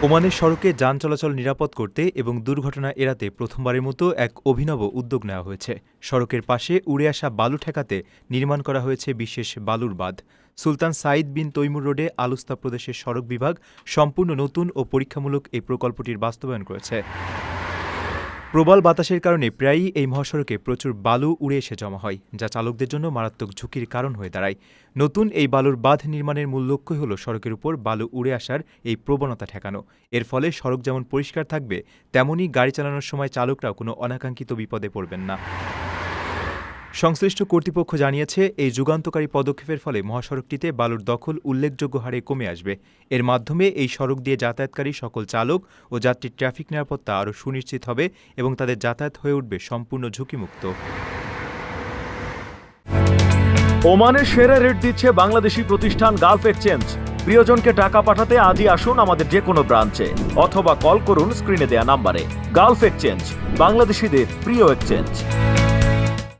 ওমানের সড়কে যান চলাচল নিরাপদ করতে এবং দুর্ঘটনা এড়াতে প্রথমবারের মতো এক অভিনব উদ্যোগ নেওয়া হয়েছে। সড়কের পাশে উড়ে আসা বালু ঠেকাতে নির্মাণ করা হয়েছে বিশেষ বালুর বাঁধ। সুলতান সাঈদ বিন তৈমুর রোডে আলুস্তা প্রদেশের সড়ক বিভাগ সম্পূর্ণ নতুন ও পরীক্ষামূলক এই প্রকল্পটির বাস্তবায়ন করেছে। প্রবল বাতাসের কারণে প্রায়ই এই মহাসড়কে প্রচুর বালু উড়ে এসে জমা হয়, যা চালকদের জন্য মারাত্মক ঝুঁকির কারণ হয়ে দাঁড়ায়। নতুন এই বালুর বাঁধ নির্মাণের মূল লক্ষ্যই হল সড়কের উপর বালু উড়ে আসার এই প্রবণতা ঠেকানো। এর ফলে সড়ক যেমন পরিষ্কার থাকবে, তেমনই গাড়ি চালানোর সময় চালকরাও কোনো অনাকাঙ্ক্ষিত বিপদে পড়বেন না। সংশ্লিষ্ট কর্তৃপক্ষ জানিয়েছে, এই যুগান্তকারী পদক্ষেপের ফলে মহাসড়কটিতে বালুর দখল উল্লেখযোগ্য হারে কমে আসবে। এর মাধ্যমে এই সড়ক দিয়ে যাতায়াতকারী সকল চালক ও যাত্রীর ট্রাফিক নিরাপত্তা আরও সুনিশ্চিত হবে এবং তাদের যাতায়াত হয়ে উঠবে সম্পূর্ণ ঝুঁকিমুক্ত। ওমানের সেরা রেট দিচ্ছে বাংলাদেশি প্রতিষ্ঠান গালফ এক্সচেঞ্জ। প্রিয়জনকে টাকা পাঠাতে আজই আসুন আমাদের যে কোনো ব্রাঞ্চে অথবা কল করুন স্ক্রিনে দেয়া নাম্বারে। গালফ এক্সচেঞ্জ, বাংলাদেশিদের প্রিয় এক্সচেঞ্জ।